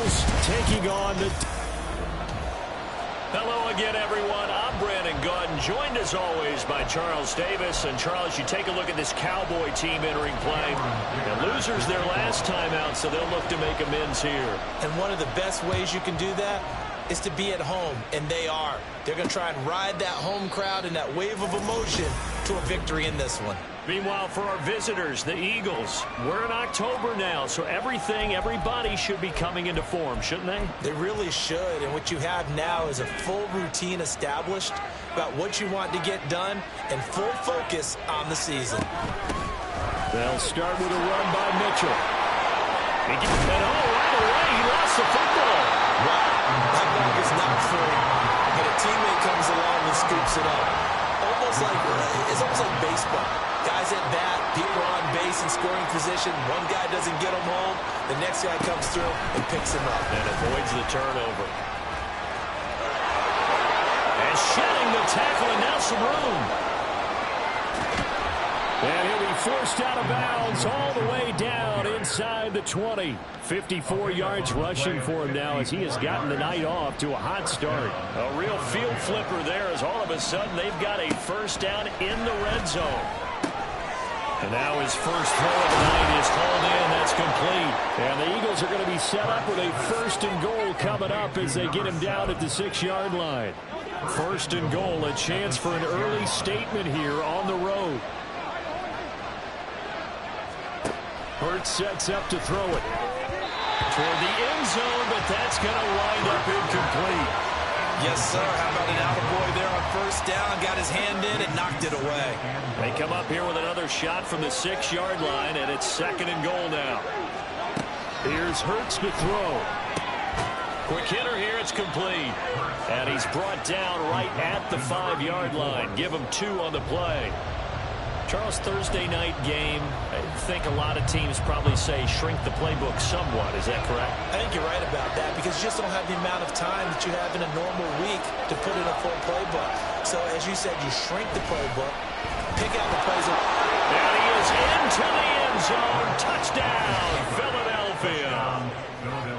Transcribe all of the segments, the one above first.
Eagles taking on the... Hello again, everyone. I'm Brandon Gaudin, joined as always by Charles Davis. And Charles, you take a look at this Cowboy team entering play. The losers their last time out, so they'll look to make amends here. And one of the best ways you can do that is to be at home, and they are. They're going to try and ride that home crowd and that wave of emotion to a victory in this one. Meanwhile, for our visitors, the Eagles, we're in October now, so everybody should be coming into form, shouldn't they? They really should, and what you have now is a full routine established about what you want to get done and full focus on the season. They'll start with a run by Mitchell. And right away, he lost the football. Wow, that ball is not free, but a teammate comes along and scoops it up. It's almost like baseball. Guys at bat, people are on base in scoring position. One guy doesn't get him home. The next guy comes through and picks him up. And avoids the turnover. And shedding the tackle, and now some room. And he'll be forced out of bounds all the way down inside the 20. 54 yards rushing for him now as he has gotten the night off to a hot start. A real field flipper there as all of a sudden they've got a first down in the red zone. And now his first throw of the night is hauled in. That's complete. And the Eagles are going to be set up with a first and goal coming up as they get him down at the 6-yard line. First and goal, a chance for an early statement here on the road. Hurts sets up to throw it. Toward the end zone, but that's going to wind up incomplete. Yes, sir. How about an attaboy there on first down? Got his hand in and knocked it away. They come up here with another shot from the 6-yard line, and it's second and goal now. Here's Hurts to throw. Quick hitter here. It's complete. And he's brought down right at the 5-yard line. Give him 2 on the play. Charles, Thursday night game, I think a lot of teams probably say shrink the playbook somewhat. Is that correct? I think you're right about that because you just don't have the amount of time that you have in a normal week to put in a full playbook. So, as you said, you shrink the playbook, pick out the plays. And he is into the end zone. Touchdown, Philadelphia.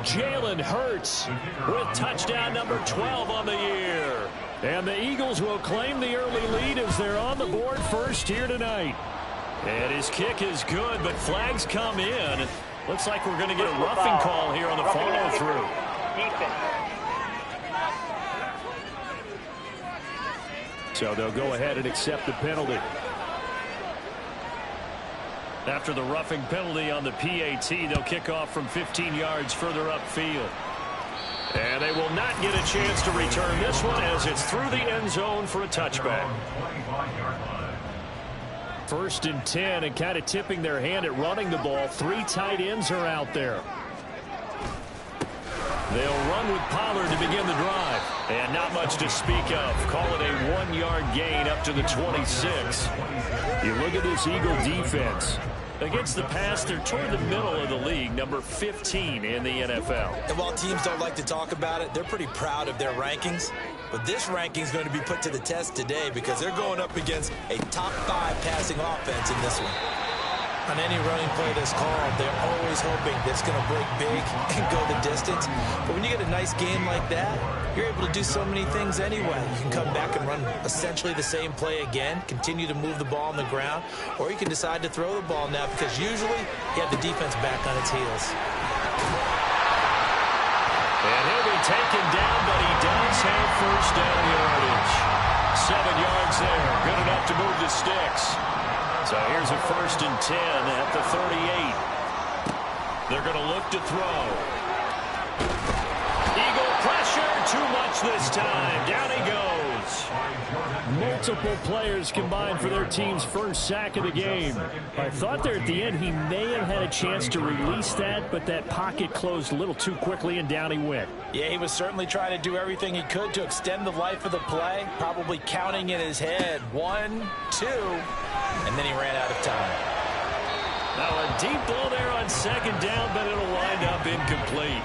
Jalen Hurts with touchdown number 12 on the year. And the Eagles will claim the early lead as they're on the board first here tonight. And his kick is good, but flags come in. Looks like we're going to get a roughing call here on the follow-through. So they'll go ahead and accept the penalty. After the roughing penalty on the PAT, they'll kick off from 15 yards further upfield. And they will not get a chance to return this one as it's through the end zone for a touchback. First and 10, and kind of tipping their hand at running the ball. 3 tight ends are out there. They'll run with Pollard to begin the drive. And not much to speak of. Call it a 1-yard gain up to the 26. You look at this Eagle defense. Against the pass, they're toward the middle of the league, number 15 in the NFL. And while teams don't like to talk about it, they're pretty proud of their rankings. But this ranking is going to be put to the test today because they're going up against a top 5 passing offense in this one. On any running play that's called, they're always hoping that it's going to break big and go the distance. But when you get a nice game like that, you're able to do so many things anyway. You can come back and run essentially the same play again, continue to move the ball on the ground, or you can decide to throw the ball now because usually you have the defense back on its heels. And he'll be taken down, but he does have first down yardage. 7 yards there, good enough to move the sticks. So here's a first and 10 at the 38. They're going to look to throw. Eagle pressure, too much this time. Down he goes. Multiple players combined for their team's first sack of the game. I thought there at the end he may have had a chance to release that, but that pocket closed a little too quickly and down he went. Yeah, he was certainly trying to do everything he could to extend the life of the play, probably counting in his head 1, 2, and then he ran out of time. Now a deep ball there on second down, but it'll wind up incomplete.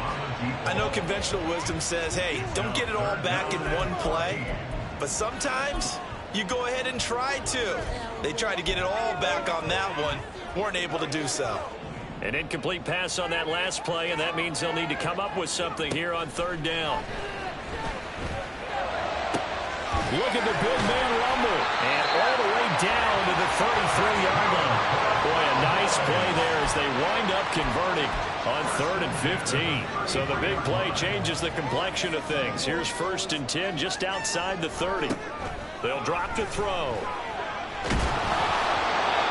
I know conventional wisdom says, hey, don't get it all back in one play. But sometimes you go ahead and try to. They tried to get it all back on that one. Weren't able to do so. An incomplete pass on that last play, and that means they'll need to come up with something here on third down. Look at the big man rumble. And all the way down to the 33-yard line. Boy, a nice play there as they wind up converting on 3rd and 15. So the big play changes the complexion of things. Here's 1st and 10 just outside the 30. They'll drop to throw.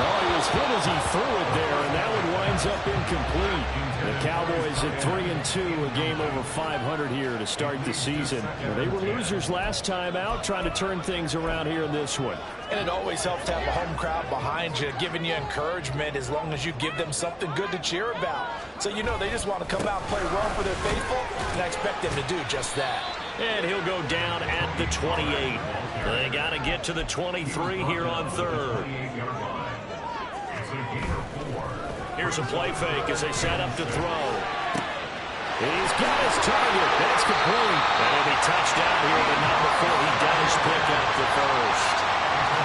Oh, he was hit as he threw it there, and that one winds up incomplete. The Cowboys at 3-2, a game over 500 here to start the season. They were losers last time out, trying to turn things around here in this one. And it always helps to have a home crowd behind you, giving you encouragement as long as you give them something good to cheer about. So you know they just want to come out and play well for their faithful, and I expect them to do just that. And he'll go down at the 28. They got to get to the 23 here on 3rd. Here's a play fake as they set up to throw. He's got his target. That's complete. That'll be touchdown here, but not before he does pick up the first.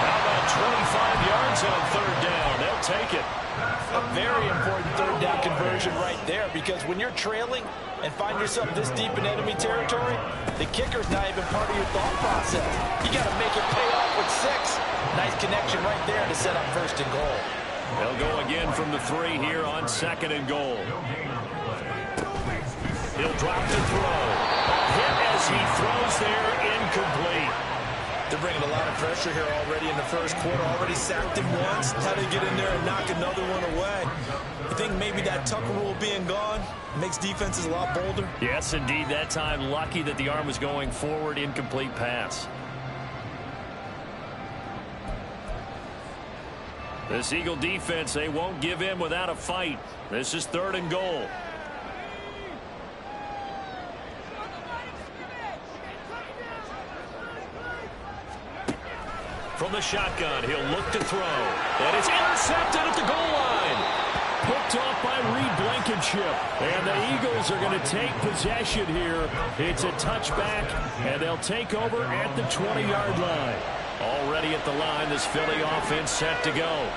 How about 25 yards on 3rd down? They'll take it. A very important 3rd down conversion right there, because when you're trailing and find yourself this deep in enemy territory, the kicker's not even part of your thought process. You got to make it pay off with 6. Nice connection right there to set up 1st and goal. They'll go again from the 3 here on 2nd and goal. He'll drop to throw. A hit as he throws there, incomplete. They're bringing a lot of pressure here already in the first quarter. Already sacked him once. How to get in there and knock another one away. I think maybe that Tucker rule being gone makes defenses a lot bolder. Yes, indeed. That time, lucky that the arm was going forward. Incomplete pass. This Eagle defense, they won't give in without a fight. This is 3rd and goal. From the shotgun, he'll look to throw. And it's intercepted at the goal line. Picked off by Reed Blankenship. And the Eagles are going to take possession here. It's a touchback, and they'll take over at the 20-yard line. Already at the line, this Philly offense set to go.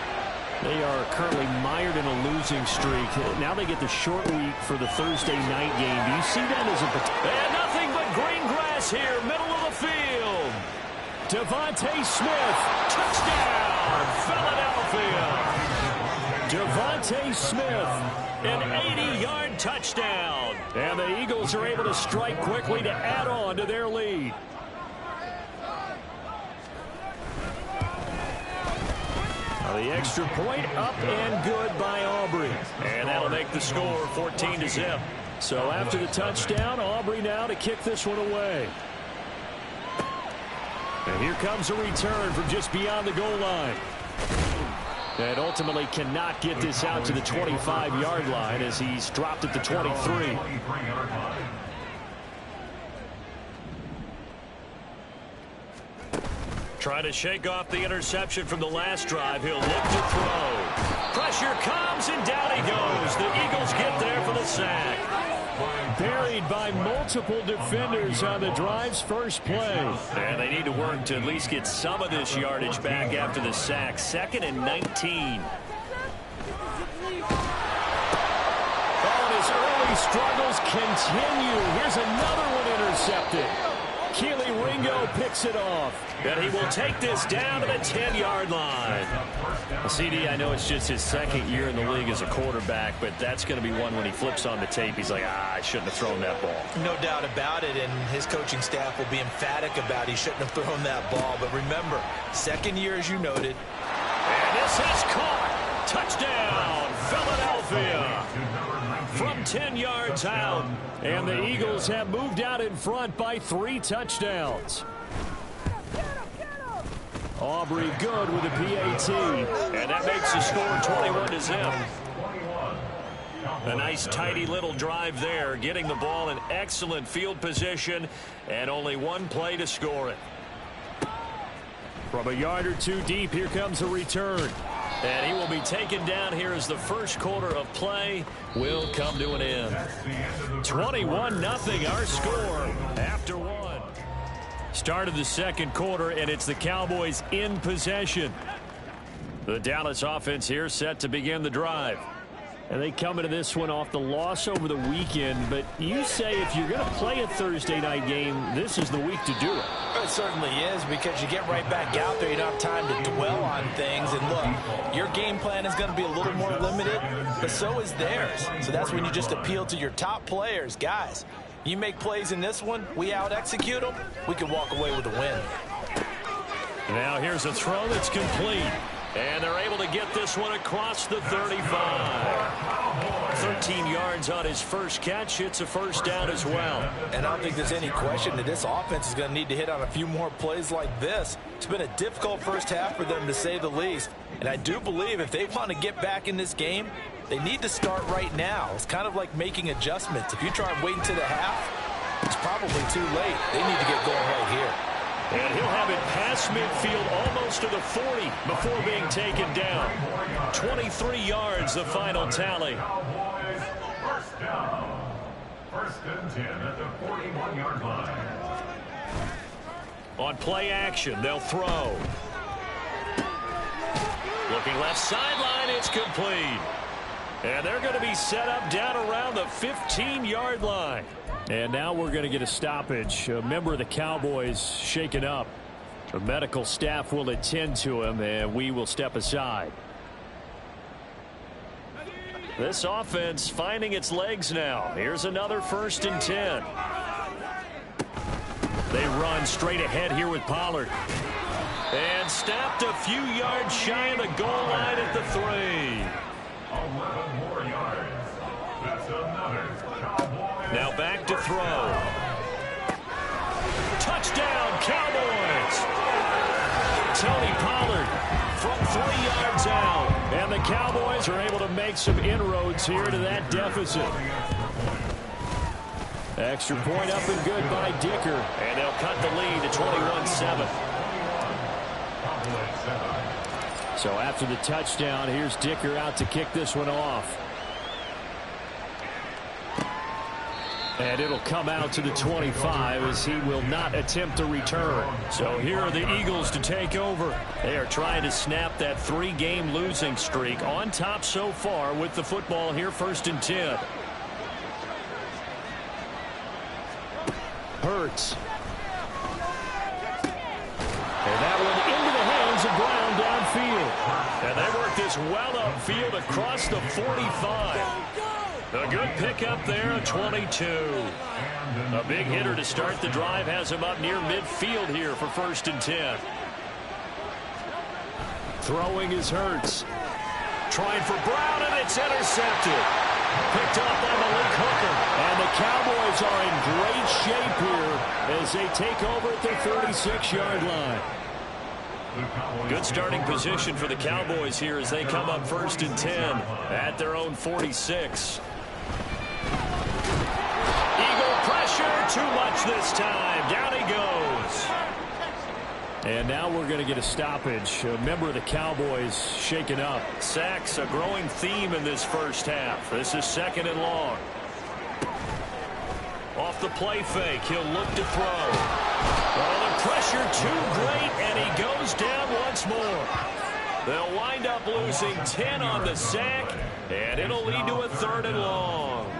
They are currently mired in a losing streak. Now they get the short week for the Thursday night game. Do you see that as a... And nothing but green grass here, middle of the field. Devontae Smith. Touchdown, Philadelphia. Devontae Smith. An 80-yard touchdown. And the Eagles are able to strike quickly to add on to their lead. The extra point up and good by Aubrey. And that'll make the score 14-0. So after the touchdown, Aubrey now to kick this one away. And here comes a return from just beyond the goal line. And ultimately cannot get this out to the 25-yard line as he's dropped at the 23. Trying to shake off the interception from the last drive. He'll look to throw. Pressure comes, and down he goes. The Eagles get there for the sack. Buried by multiple defenders on the drive's first play. And they need to work to at least get some of this yardage back after the sack. 2nd and 19. Oh, his early struggles continue. Here's another one intercepted. Keely Ringo picks it off. And he will take this down to the 10-yard line. CD, I know it's just his 2nd year in the league as a quarterback, but that's going to be one when he flips on the tape. He's like, I shouldn't have thrown that ball. No doubt about it, and his coaching staff will be emphatic about he shouldn't have thrown that ball. But remember, 2nd year, as you noted. And this is caught. Touchdown, Philadelphia. From 10 yards out. And the Eagles have moved out in front by 3 touchdowns. Aubrey good with a PAT. And that makes the score 21-0. A nice tidy little drive there, getting the ball in excellent field position, and only one play to score it. From a yard or two deep, here comes a return. And he will be taken down here as the first quarter of play will come to an end. 21-0 our score after one. Start of the second quarter, and it's the Cowboys in possession. The Dallas offense here set to begin the drive. And they come into this one off the loss over the weekend. But you say if you're going to play a Thursday night game, this is the week to do it. It certainly is, because you get right back out there. You don't have time to dwell on things. And look, your game plan is going to be a little more limited, but so is theirs. So that's when you just appeal to your top players. Guys, you make plays in this one, we out-execute them, we can walk away with a win. Now here's a throw that's complete. And they're able to get this one across the 35. 13 yards on his first catch. It's a first down as well. And I don't think there's any question that this offense is going to need to hit on a few more plays like this. It's been a difficult first half for them, to say the least. And I do believe if they want to get back in this game, they need to start right now. It's kind of like making adjustments. If you try and wait until the half, it's probably too late. They need to get going right here. And he'll have it past midfield, almost to the 40, before being taken down. 23 yards, the final tally. First down. First and 10 at the 41-yard line. On play action, they'll throw. Looking left sideline, it's complete. And they're going to be set up down around the 15-yard line. And now we're going to get a stoppage. A member of the Cowboys shaken up. The medical staff will attend to him, and we will step aside. This offense finding its legs now. Here's another 1st and 10. They run straight ahead here with Pollard. And stopped a few yards shy of the goal line at the 3. 11 more yards. That's another Cowboys. Now back to throw. Touchdown, Cowboys! Tony Pollard from 3 yards out. And the Cowboys are able to make some inroads here to that deficit. Extra point up and good by Dicker. And they'll cut the lead to 21-7. So after the touchdown, here's Dicker out to kick this one off. And it'll come out to the 25 as he will not attempt a return. So here are the Eagles to take over. They are trying to snap that 3-game losing streak. On top so far with the football here, 1st and 10. Hurts. And that one into the hands of Brown downfield. And they work this well upfield across the 45. A good pickup there, a 22. A big hitter to start the drive has him up near midfield here for 1st and 10. Throwing is Hurts. Trying for Brown, and it's intercepted. Picked up by Malik Hooker. And the Cowboys are in great shape here as they take over at their 36-yard line. Good starting position for the Cowboys here as they come up 1st and 10 at their own 46. Eagle pressure, too much this time. Down he goes. And now we're going to get a stoppage. A member of the Cowboys shaken up. Sacks, a growing theme in this first half. This is 2nd and long. Off the play fake, he'll look to throw. Oh, the pressure too great, and he goes down once more. They'll wind up losing 10 on the sack, and it'll lead to a 3rd and long.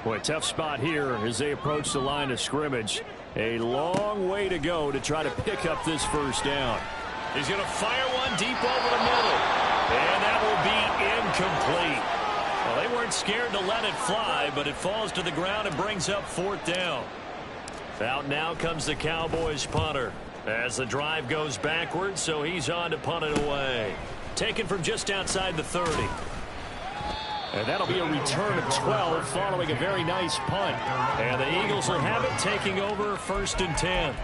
Boy, tough spot here as they approach the line of scrimmage. A long way to go to try to pick up this 1st down. He's going to fire one deep over the middle, and that will be incomplete. Well, they weren't scared to let it fly, but it falls to the ground and brings up 4th down. Out now comes the Cowboys punter as the drive goes backwards, so he's on to punt it away. Taken from just outside the 30. And that'll be a return of 12 following a very nice punt. And the Eagles will have it, taking over 1st and 10.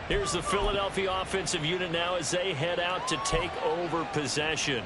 Here's the Philadelphia offensive unit now as they head out to take over possession.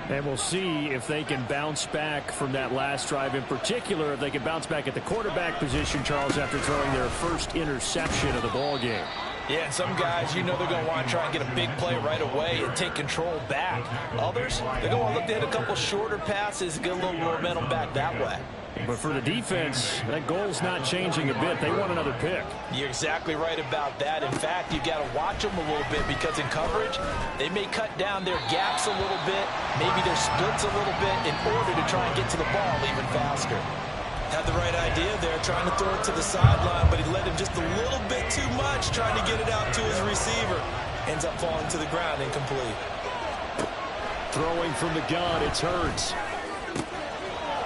And we'll see if they can bounce back from that last drive, in particular if they can bounce back at the quarterback position, Charles, after throwing their first interception of the ball game. Yeah, and some guys, you know they're going to want to try and get a big play right away and take control back. Others, they're going to look to hit a couple shorter passes, get a little momentum back that way. But for the defense, that goal's not changing a bit. They want another pick. You're exactly right about that. In fact, you got to watch them a little bit because in coverage, they may cut down their gaps a little bit, maybe their splits a little bit in order to try and get to the ball even faster. Had the right idea there, trying to throw it to the sideline, but he led him just a little bit too much, trying to get it out to his receiver. Ends up falling to the ground, incomplete. Throwing from the gun, it's Hurts.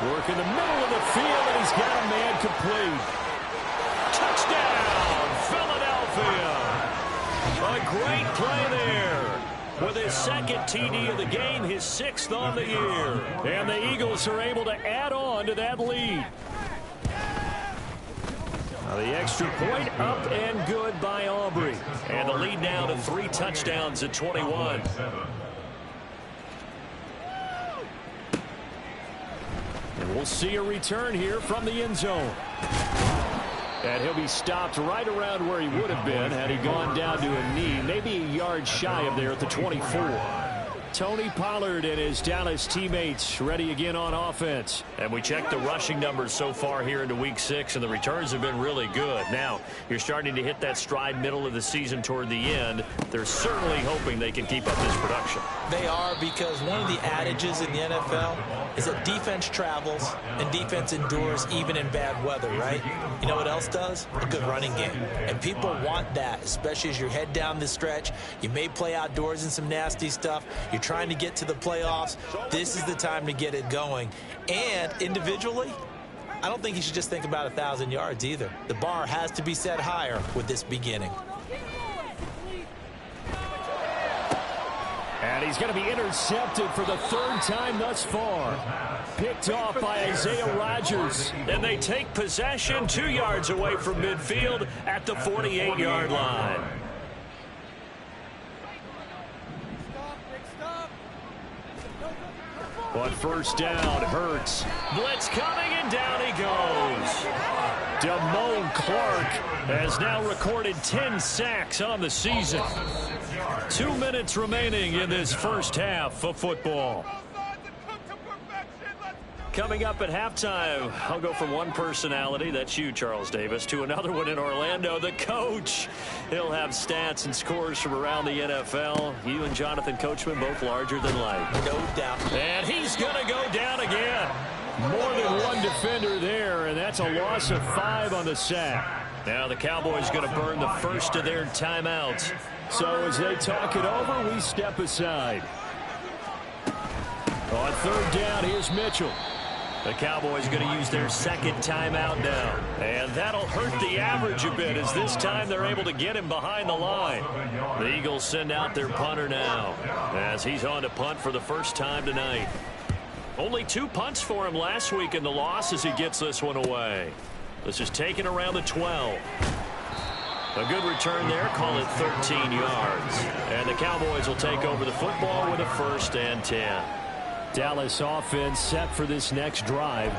Work in the middle of the field, and he's got a man complete. Touchdown, Philadelphia. A great play there. With his second TD of the game, his 6th on the year. And the Eagles are able to add on to that lead. Now the extra point up and good by Aubrey. And the lead now to 3 touchdowns at 21. And we'll see a return here from the end zone. And he'll be stopped right around where he would have been had he gone down to a knee, maybe a yard shy of there at the 24. Tony Pollard and his Dallas teammates ready again on offense. And we checked the rushing numbers so far here into week 6, and the returns have been really good. Now, you're starting to hit that stride middle of the season toward the end. They're certainly hoping they can keep up this production. They are, because one of the adages in the NFL is that defense travels and defense endures even in bad weather, right? You know what else does? A good running game. And people want that, especially as you head down the stretch. You may play outdoors in some nasty stuff. You're trying to get to the playoffs. This is the time to get it going. And individually, I don't think you should just think about 1,000 yards either. The bar has to be set higher with this beginning. And he's going to be intercepted for the 3rd time thus far. Picked off by Isaiah Rodgers. And they take possession 2 yards away from midfield at the 48-yard line. On first down, Hurts. Blitz coming, and down he goes. Damone Clark has now recorded 10 sacks on the season. 2 minutes remaining in this first half of football. Coming up at halftime, I'll go from one personality, that's you, Charles Davis, to another one in Orlando, the coach. He'll have stats and scores from around the NFL. You and Jonathan Coachman both larger than life. No doubt. And he's going to go down again. More than one defender there, and that's a loss of 5 on the sack. Now the Cowboys going to burn the first of their timeouts. So as they talk it over, we step aside. On third down, here's Mitchell. The Cowboys going to use their second timeout now. And that'll hurt the average a bit, as this time they're able to get him behind the line. The Eagles send out their punter now, as he's on to punt for the first time tonight. Only 2 punts for him last week in the loss as he gets this one away. This is taken around the 12. A good return there, call it 13 yards. And the Cowboys will take over the football with a 1st and 10. Dallas offense set for this next drive.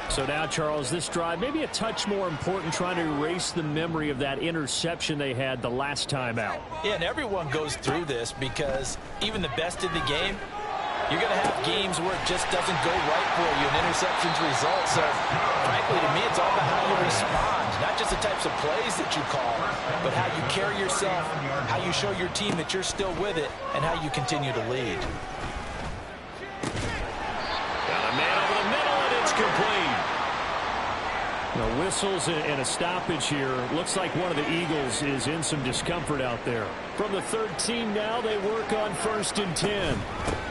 So now, Charles, this drive maybe a touch more important, trying to erase the memory of that interception they had the last time out. Yeah, and everyone goes through this because even the best in the game, you're going to have games where it just doesn't go right for you, and interceptions result. So, frankly, to me, it's all about how you respond, not just the types of plays that you call, but how you carry yourself, how you show your team that you're still with it, and how you continue to lead. Got a man over the middle, and it's complete. The whistles and a stoppage here. Looks like one of the Eagles is in some discomfort out there. From the 13 now, they work on 1st and 10.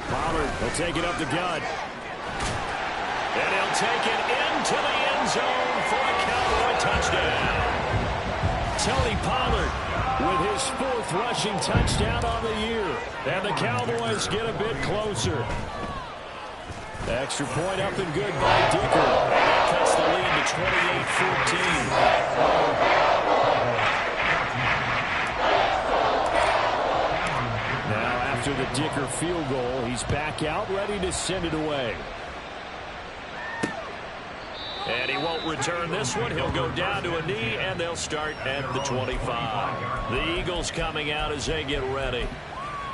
Pollard will take it up the gut. And he'll take it into the end zone for a Cowboy touchdown. Tony Pollard with his 4th rushing touchdown on the year. And the Cowboys get a bit closer. Extra point up and good by Dicker. And that cuts the lead to 28-14. Now after the Dicker field goal, he's back out, ready to send it away. And he won't return this one. He'll go down to a knee, and they'll start at the 25. The Eagles coming out as they get ready.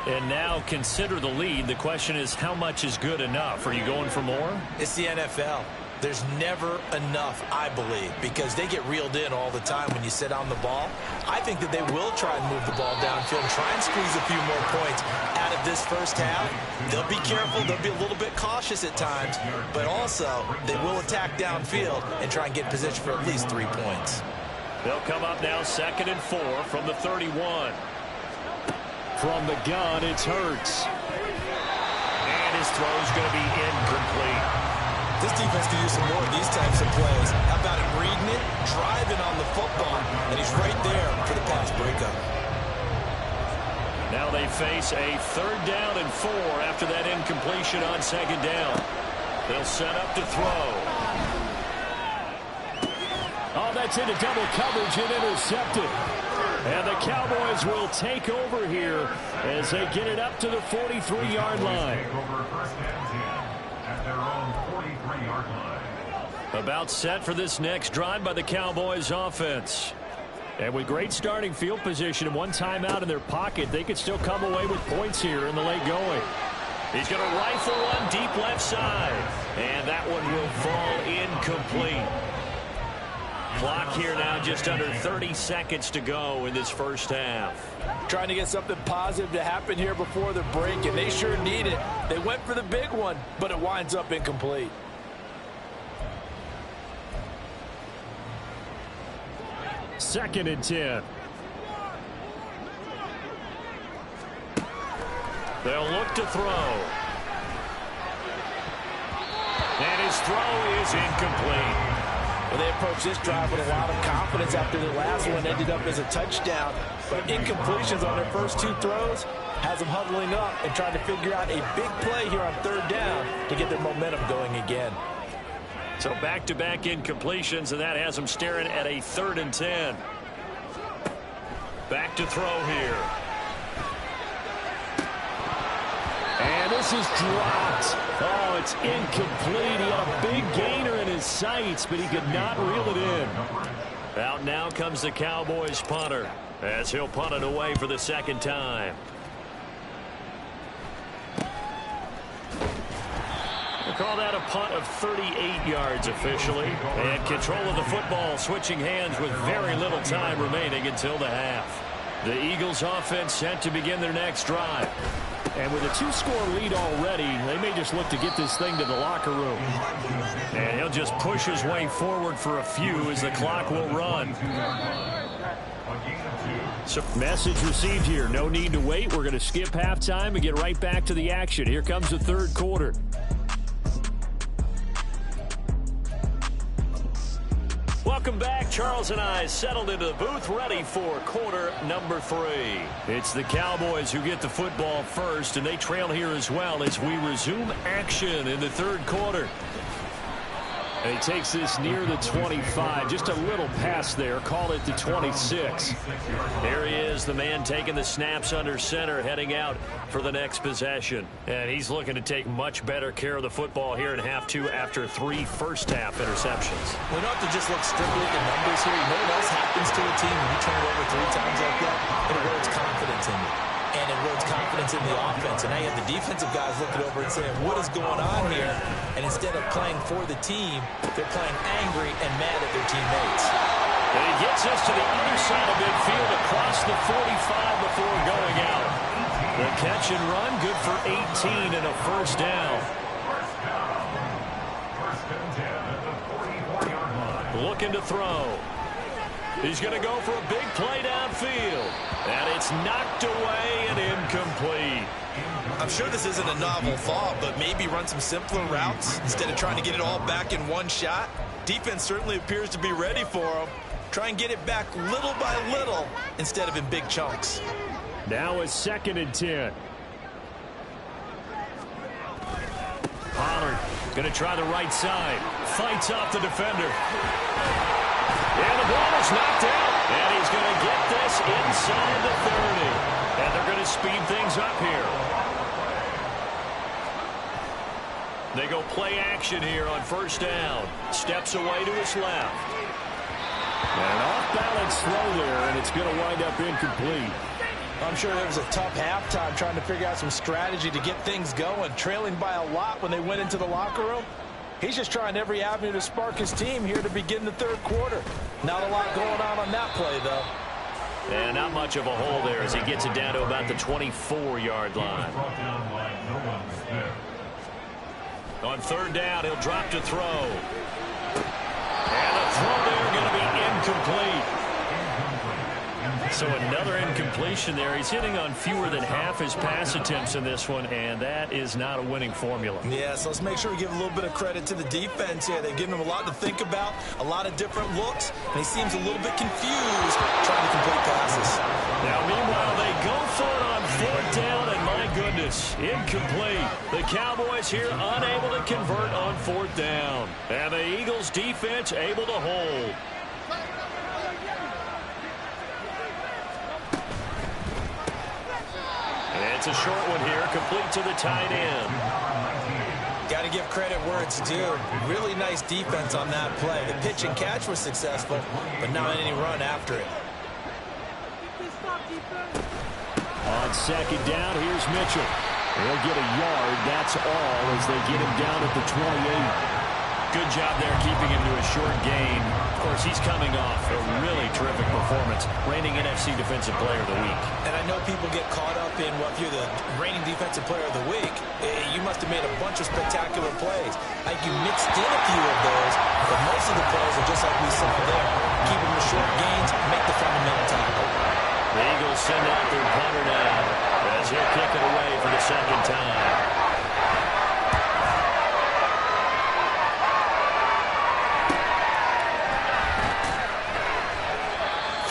And now consider the lead. The question is, how much is good enough? Are you going for more? It's the NFL. There's never enough, I believe, because they get reeled in all the time when you sit on the ball. I think that they will try and move the ball downfield and try and squeeze a few more points out of this first half. They'll be careful. They'll be a little bit cautious at times, but also they will attack downfield and try and get position for at least 3 points. They'll come up now 2nd and 4 from the 31. From the gun, it's Hurts. And his throw's going to be incomplete. This defense can use some more of these types of plays. How about him reading it, driving on the football, and he's right there for the pass breakup. Now they face a 3rd down and 4 after that incompletion on 2nd down. They'll set up to throw. Oh, that's into double coverage and intercepted. And the Cowboys will take over here as they get it up to the 43-yard line. About set for this next drive by the Cowboys offense. And with great starting field position and one timeout in their pocket, they could still come away with points here in the late going. He's going to rifle one deep left side. And that one will fall incomplete. Clock here now just under 30 seconds to go in this first half. Trying to get something positive to happen here before the break, and they sure need it. They went for the big one, but it winds up incomplete. Second and 10. They'll look to throw. And his throw is incomplete. Well, they approached this drive with a lot of confidence after their last one ended up as a touchdown. But incompletions on their first 2 throws has them huddling up and trying to figure out a big play here on 3rd down to get their momentum going again. So back-to-back incompletions, and that has them staring at a 3rd and 10. Back to throw here. And this is dropped. Oh, it's incomplete. He had a big gainer in his sights, but he could not reel it in. Out now comes the Cowboys punter as he'll punt it away for the 2nd time. We'll call that a punt of 38 yards officially. And control of the football switching hands with very little time remaining until the half. The Eagles offense set to begin their next drive. And with a 2-score lead already, they may just look to get this thing to the locker room. And he'll just push his way forward for a few as the clock will run. So message received here. No need to wait. We're going to skip halftime and get right back to the action. Here comes the 3rd quarter. Welcome back. Charles and I settled into the booth ready for quarter number 3. It's the Cowboys who get the football first, and they trail here as well as we resume action in the 3rd quarter. And he takes this near the 25. Just a little pass there. Call it the 26. There he is, the man taking the snaps under center, heading out for the next possession. And he's looking to take much better care of the football here in half 2 after 3 first-half interceptions. We don't have to just look strictly at the numbers here. You know what else happens to a team when you turn it over 3 times like that? It erodes confidence in you. And it erodes confidence in the offense. And now you have the defensive guys looking over and saying, what is going on here? And instead of playing for the team, they're playing angry and mad at their teammates. And he gets us to the other side of midfield across the 45 before going out. The catch and run, good for 18 and a first down. Looking to throw. He's going to go for a big play downfield. And it's knocked away and incomplete. I'm sure this isn't a novel thought, but maybe run some simpler routes instead of trying to get it all back in one shot. Defense certainly appears to be ready for him. Try and get it back little by little instead of in big chunks. Now it's 2nd and 10. Pollard going to try the right side. Fights off the defender. And the ball is knocked out. And he's going to get this inside the 30. And they're going to speed things up here. They go play action here on first down. Steps away to his left. And an off-balance throw there, and it's going to wind up incomplete. I'm sure there was a tough halftime trying to figure out some strategy to get things going. Trailing by a lot when they went into the locker room. He's just trying every avenue to spark his team here to begin the third quarter. Not a lot going on that play, though. And not much of a hole there as he gets it down to about the 24-yard line. On third down, he'll drop to throw. And the throw there going to be incomplete. So another incompletion there. He's hitting on fewer than half his pass attempts in this one, and that is not a winning formula. Yeah, so let's make sure we give a little bit of credit to the defense here. They've given him a lot to think about, a lot of different looks, and he seems a little bit confused trying to complete passes. Now, meanwhile, they go for it on fourth down, and my goodness, incomplete. The Cowboys here unable to convert on fourth down. And the Eagles defense able to hold. It's a short one here, complete to the tight end. Got to give credit where it's due. Really nice defense on that play. The pitch and catch was successful, but not any run after it. On second down, here's Mitchell. He'll get a yard, that's all, as they get him down at the 28. Good job there keeping him to a short gain. Of course, he's coming off a really terrific performance, reigning NFC Defensive Player of the Week. And I know people get caught up in, well, if you're the reigning Defensive Player of the Week, you must have made a bunch of spectacular plays. I think you mixed in a few of those, but most of the plays are just like we saw there. Keep them to short gains, make the fundamental tackle. The Eagles send out their punter now as he'll kick it away for the second time.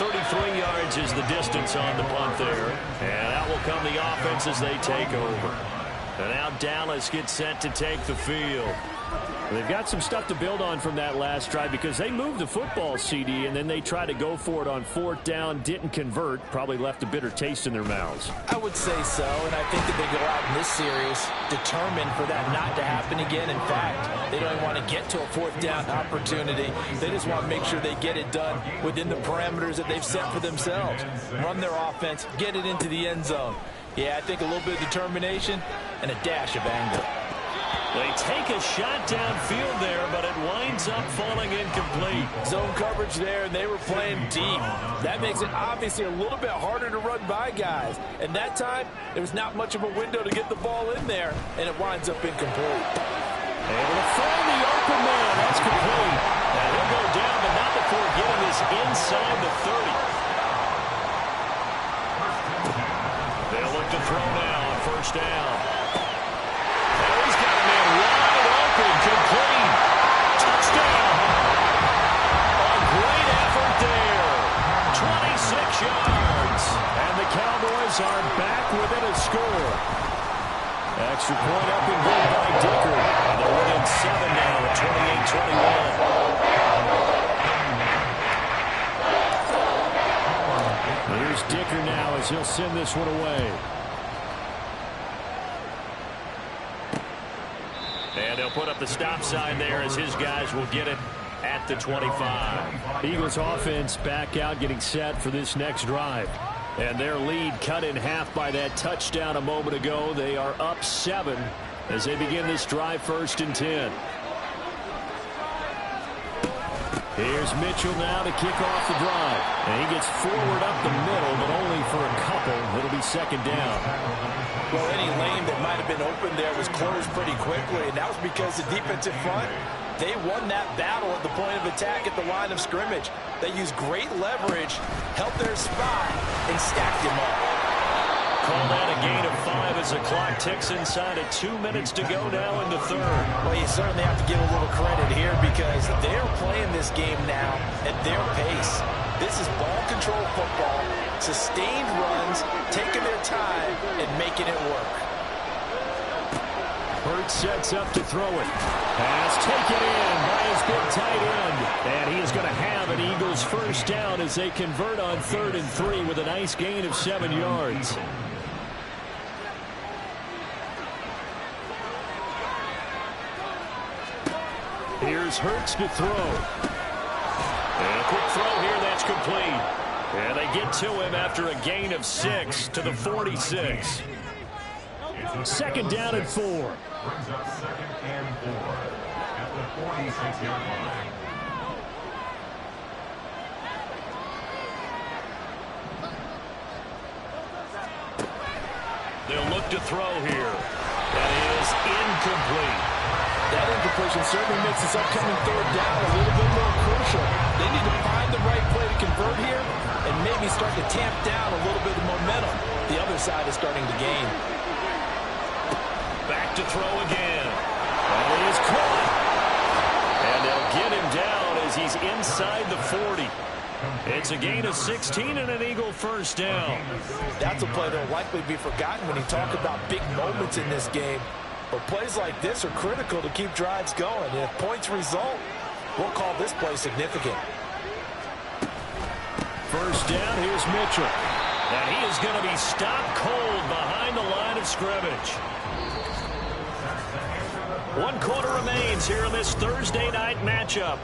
33 yards is the distance on the punt there. And out will come the offense as they take over. And now Dallas gets set to take the field. They've got some stuff to build on from that last drive because they moved the football, CD, and then they tried to go for it on fourth down, didn't convert, probably left a bitter taste in their mouths. I would say so, and I think that they go out in this series determined for that not to happen again. In fact, they don't even want to get to a fourth down opportunity. They just want to make sure they get it done within the parameters that they've set for themselves. Run their offense, get it into the end zone. Yeah, I think a little bit of determination and a dash of anger. They take a shot downfield there, but it winds up falling incomplete. Zone coverage there, and they were playing deep. That makes it obviously a little bit harder to run by guys. And that time, there was not much of a window to get the ball in there, and it winds up incomplete. Able to find the open man. That's complete. Now he'll go down, but not before getting this inside the 30. They'll look to throw now on first down. Complete. Touchdown. A great effort there. 26 yards. And the Cowboys are back within a score. Extra point up and good by Dicker. And they're within 7 now at 28-21. Here's Dicker now as he'll send this one away. And they'll put up the stop sign there as his guys will get it at the 25. Eagles offense back out getting set for this next drive. And their lead cut in half by that touchdown a moment ago. They are up 7 as they begin this drive, 1st and 10. Here's Mitchell now to kick off the drive. And he gets forward up the middle, but only for a couple. It'll be 2nd down. Well, any lane that might have been open there was closed pretty quickly, and that was because the defensive front, they won that battle at the point of attack at the line of scrimmage. They used great leverage, held their spot, and stacked him up. Call that a gain of 5 as the clock ticks inside of 2 minutes to go now in the 3rd. Well, you certainly have to give a little credit here because they're playing this game now at their pace. This is ball control football, sustained runs, taking their time, and making it work. Hurts sets up to throw it. Pass taken in by his big tight end. And he is going to have an Eagles first down as they convert on 3rd and 3 with a nice gain of 7 yards. Here's Hurts to throw. And a quick throw here, that's complete. And they get to him after a gain of 6 to the 46. 2nd down and 4. Brings up 2nd and 4 at the 46-yard line. They'll look to throw here. That is incomplete. That incompletion certainly makes this upcoming third down a little bit more crucial. They need to find the right play to convert here and maybe start to tamp down a little bit of momentum. The other side is starting to gain. Back to throw again. And he is caught. And they'll get him down as he's inside the 40. It's a gain of 16 and an Eagle first down. That's a play that will likely be forgotten when you talk about big moments in this game. But plays like this are critical to keep drives going. And if points result, we'll call this play significant. First down, here's Mitchell. And he is going to be stopped cold behind the line of scrimmage. 1 quarter remains here in this Thursday night matchup.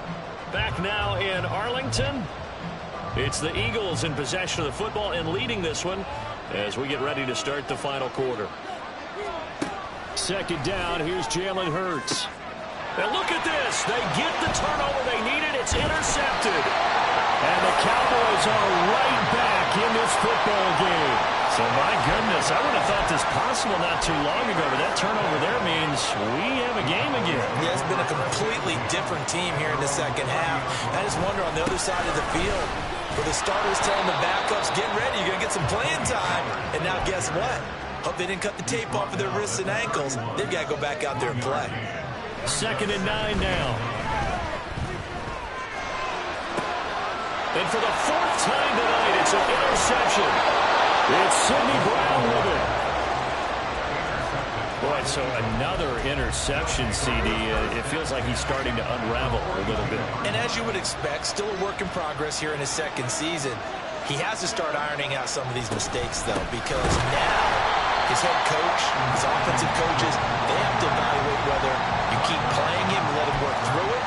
Back now in Arlington. It's the Eagles in possession of the football and leading this one as we get ready to start the final quarter. Second down, here's Jalen Hurts. And look at this. They get the turnover they needed. It's intercepted. And the Cowboys are right back in this football game. So, my goodness, I would have thought this possible not too long ago, but that turnover there means we have a game again. Yeah, it's been a completely different team here in the second half. I just wonder on the other side of the field, for the starters telling the backups, get ready, you're going to get some playing time. And now guess what? Hope they didn't cut the tape off of their wrists and ankles. They've got to go back out there and play. 2nd and 9 now. And for the 4th time tonight, it's an interception. It's Sidney Brown with it. Boy, so another interception, CD. It feels like he's starting to unravel a little bit. And as you would expect, still a work in progress here in his second season. He has to start ironing out some of these mistakes, though, because now his head coach, his offensive coaches, they have to evaluate whether you keep playing him and let him work through it,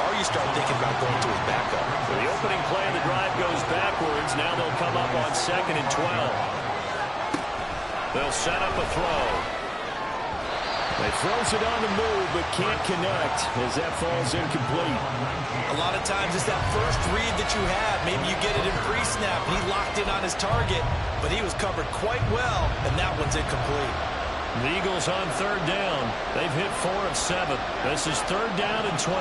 or you start thinking about going to his backup. The opening play of the drive goes backwards. Now they'll come up on 2nd and 12. They'll set up a throw. They throws it on the move, but can't connect as that falls incomplete. A lot of times it's that first read that you have. Maybe you get it in pre-snap, and he locked in on his target, but he was covered quite well, and that one's incomplete. The Eagles on 3rd down. They've hit 4 of 7. This is 3rd down and 12.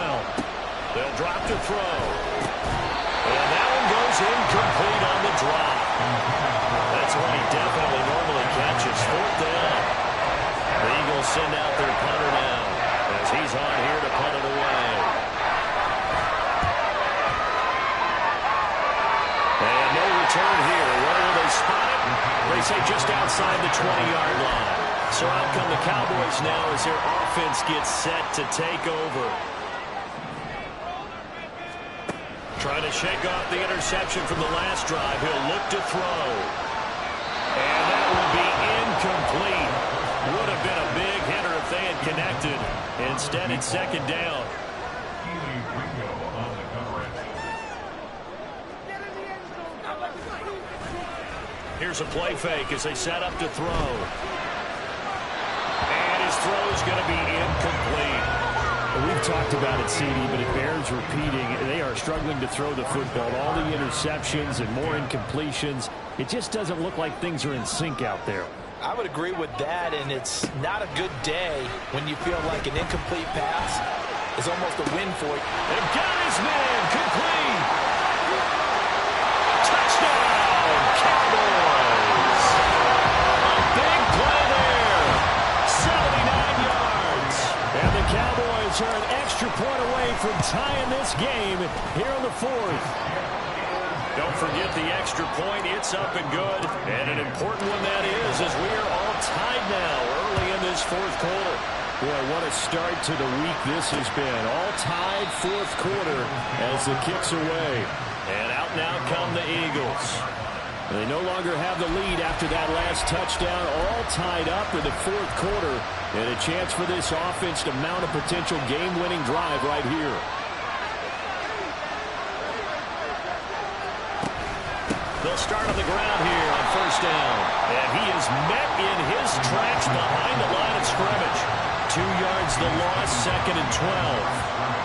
They'll drop to throw. And that one goes incomplete on the drop. That's what he definitely normally catches. 4th down. The Eagles send out their punter now as he's on here to punt it away. And no return here. Where will they spot it? They say just outside the 20-yard line. So out come the Cowboys now as their offense gets set to take over. Trying to shake off the interception from the last drive. He'll look to throw. And that will be incomplete. Would have been a big hitter if they had connected. Instead, it's 2nd down. Keely Ringo on the coverage. Here's a play fake as they set up to throw. And his throw is going to be incomplete. We've talked about it, CD, but it bears repeating. They are struggling to throw the football. All the interceptions and more incompletions. It just doesn't look like things are in sync out there. I would agree with that, and it's not a good day when you feel like an incomplete pass is almost a win for you. They've got his man complete. Touchdown, Cowboys. A big play there. 79 yards. And the Cowboys are an extra point away from tying this game here in the 4th. Don't forget the extra point. It's up and good. And an important one that is, as we are all tied now early in this 4th quarter. Boy, what a start to the week this has been. All tied 4th quarter as the kick's away. And out now come the Eagles. They no longer have the lead after that last touchdown. All tied up in the 4th quarter. And a chance for this offense to mount a potential game-winning drive right here. They'll start on the ground here on 1st down. And he is met in his tracks behind the line of scrimmage. 2 yards the loss, 2nd and 12.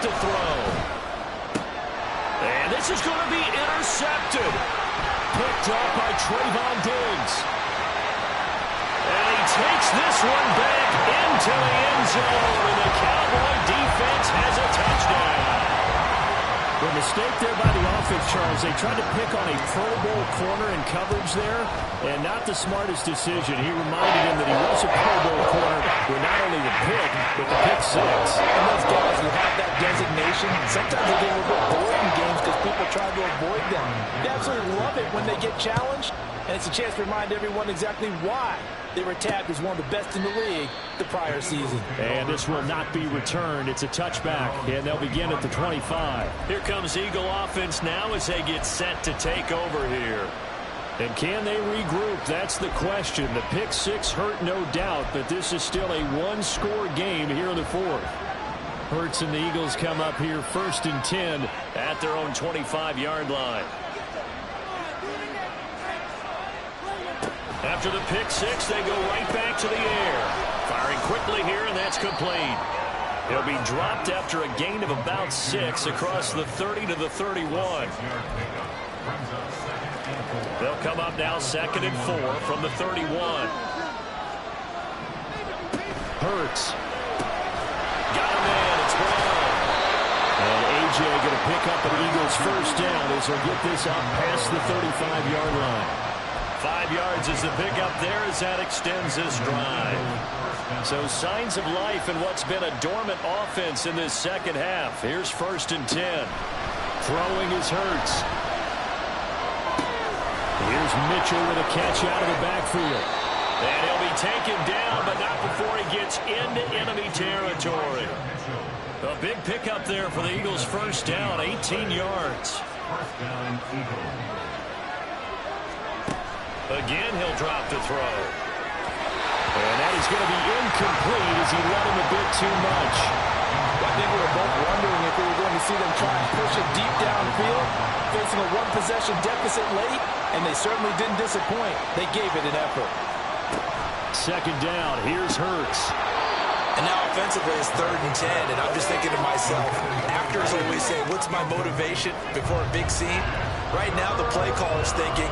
to throw. And this is going to be intercepted. Picked up by Trayvon Diggs. And he takes this one back into the end zone. And the Cowboy defense has a touchdown. The mistake there by the offense, Charles. They tried to pick on a Pro Bowl corner in coverage there, and not the smartest decision. He reminded him that he was a Pro Bowl corner with not only the pick, but the pick six. And those guys who have that designation, sometimes they get a little bit bored in games because people try to avoid them. They absolutely love it when they get challenged, and it's a chance to remind everyone exactly why they were tagged as one of the best in the league the prior season. And this will not be returned. It's a touchback, and they'll begin at the 25. Here comes Eagle offense now as they get set to take over here. And can they regroup? That's the question. The pick six hurt, no doubt, but this is still a one-score game here in the fourth. Hurts and the Eagles come up here 1st and 10 at their own 25-yard line. After the pick six, they go right back to the air. Firing quickly here, and that's complete. He'll be dropped after a gain of about 6 across the 30 to the 31. They'll come up now 2nd and 4 from the 31. Hurts. Got him in. It's Brown. And A.J. going to pick up an Eagles first down as they'll get this out past the 35-yard line. 5 yards is the pickup there as that extends this drive. So signs of life in what's been a dormant offense in this second half. Here's 1st and 10. Throwing is Hurts. Here's Mitchell with a catch out of the backfield. And he'll be taken down, but not before he gets into enemy territory. A big pickup there for the Eagles' first down, 18 yards. Again, he'll drop the throw. And that is going to be incomplete as he let him a bit too much. I think we were both wondering if we were going to see them try and push it deep downfield, facing a one-possession deficit late, and they certainly didn't disappoint. They gave it an effort. 2nd down. Here's Hurts. And now offensively it's 3rd and 10, and I'm just thinking to myself, actors always say, what's my motivation before a big scene? Right now the play caller's thinking,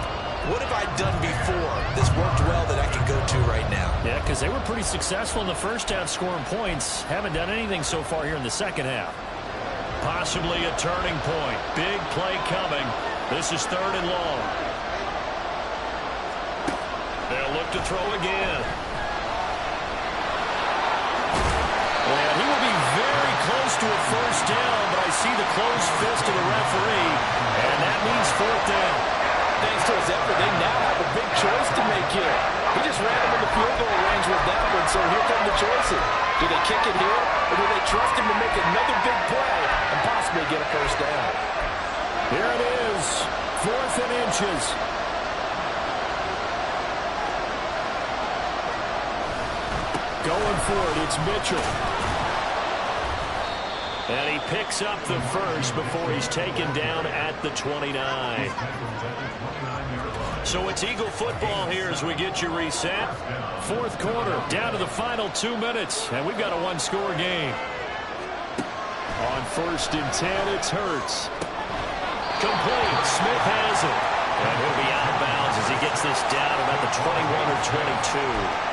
what have I done before? This worked well that I can go to right now. Yeah, because they were pretty successful in the first half scoring points. Haven't done anything so far here in the second half. Possibly a turning point. Big play coming. This is 3rd and long. They'll look to throw again. And he will be very close to a first down, but I see the closed fist of the referee, and that means 4th down. Thanks to his effort, they now have a big choice to make here. He just ran him in the field goal range with that one, so here come the choices. Do they kick it here, or do they trust him to make another big play and possibly get a first down? Here it is, 4th and inches. Going for it, it's Mitchell. And he picks up the first before he's taken down at the 29. So it's Eagle football here as we get you reset. 4th quarter, down to the final 2 minutes, and we've got a one-score game. On 1st and 10, it's Hurts. Complete. Smith has it. And he'll be out of bounds as he gets this down about the 21 or 22.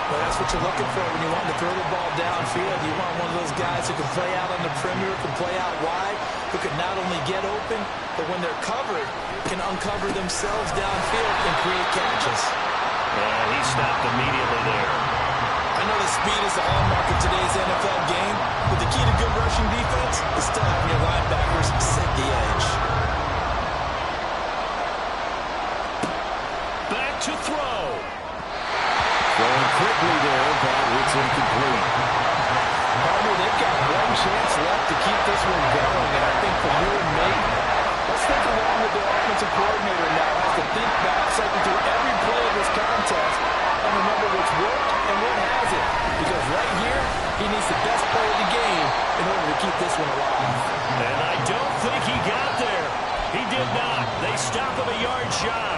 Well, that's what you're looking for when you want to throw the ball downfield. You want one of those guys who can play out on the perimeter, can play out wide, who can not only get open, but when they're covered, can uncover themselves downfield and create catches. And he stopped immediately there. I know the speed is the hallmark of today's NFL game, but the key to good rushing defense is still having your linebackers set the edge. Back to throw. Going quickly there, but it's incomplete. Partner, they've got one chance left to keep this one going, and I think for you and me, let's think along with the offensive coordinator now. Has to think back, cycle through every play of this contest, and remember what's worked and what hasn't. Because right here, he needs the best play of the game in order to keep this one alive. And I don't think he got there. He did not. They stop him a yard shy.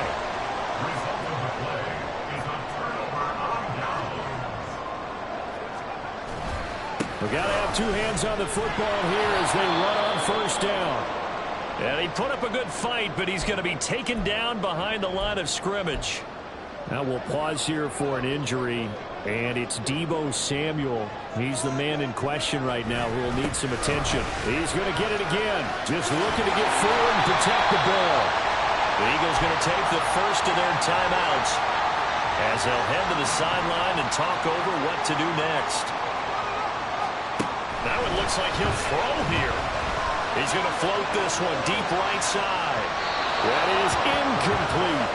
We got to have two hands on the football here as they run on first down. And he put up a good fight, but he's going to be taken down behind the line of scrimmage. Now we'll pause here for an injury, and it's Deebo Samuel. He's the man in question right now who will need some attention. He's going to get it again. Just looking to get forward and protect the ball. The Eagles going to take the first of their timeouts as they'll head to the sideline and talk over what to do next. Now it looks like he'll throw here. He's going to float this one deep right side. That is incomplete.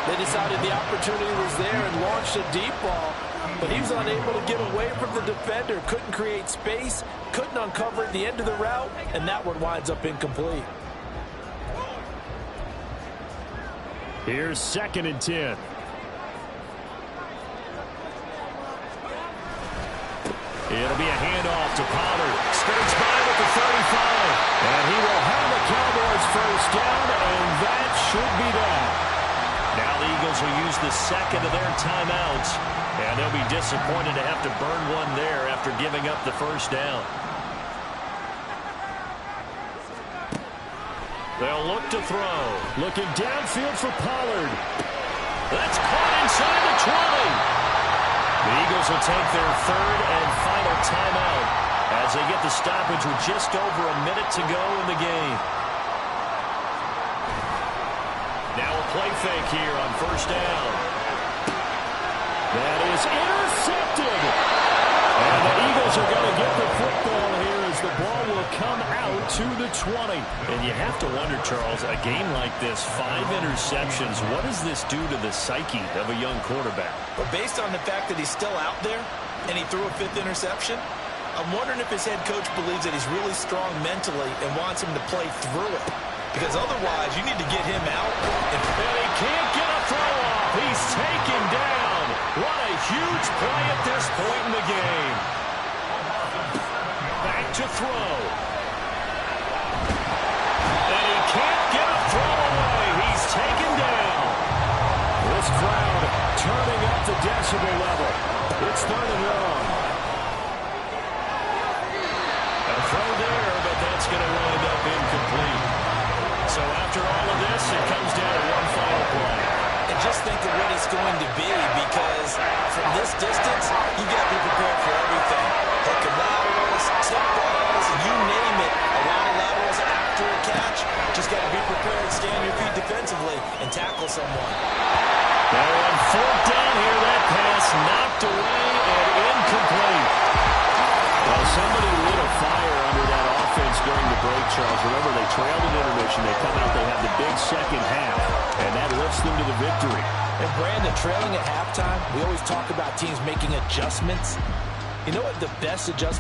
They decided the opportunity was there and launched a deep ball, but he was unable to get away from the defender. Couldn't create space, couldn't uncover the end of the route, and that one winds up incomplete. Here's 2nd and 10. It'll be a handoff to Pollard. Skirts by with the 35. And he will have the Cowboys first down, and that should be that. Now the Eagles will use the second of their timeouts, and they'll be disappointed to have to burn one there after giving up the first down. They'll look to throw. Looking downfield for Pollard. That's caught inside the 20. The Eagles will take their third and final timeout as they get the stoppage with just over a minute to go in the game. Now a play fake here on first down. That is intercepted. And the Eagles are going to get the football here as the ball will come out to the 20. And you have to wonder, Charles, a game like this, 5 interceptions, what does this do to the psyche of a young quarterback? But based on the fact that he's still out there and he threw a 5th interception, I'm wondering if his head coach believes that he's really strong mentally and wants him to play through it. Because otherwise, you need to get him out. And he can't get a throw off. He's taken down. What a huge play at this point in the game. Back to throw. And he can't get a throw away. He's taken down. This crowd turning up the decibel level. It's 3rd and long. A throw there, but that's going to wind up incomplete. So after all of this, it comes down to one final play. And just think of what it's going to be, because from this distance, you got to be prepared for everything. Hook and laterals, tip balls, you name it. A lot of laterals after a catch. Just got to be prepared, stay on your feet defensively, and tackle someone. They're on 4th down here. That pass knocked away and incomplete. Well, somebody lit a fire under that offense during the break, Charles. Remember, they trailed at intermission. They come out, they have the big second half, and that lifts them to the victory. And Brandon, trailing at halftime, we always talk about teams making adjustments. You know what the best adjustment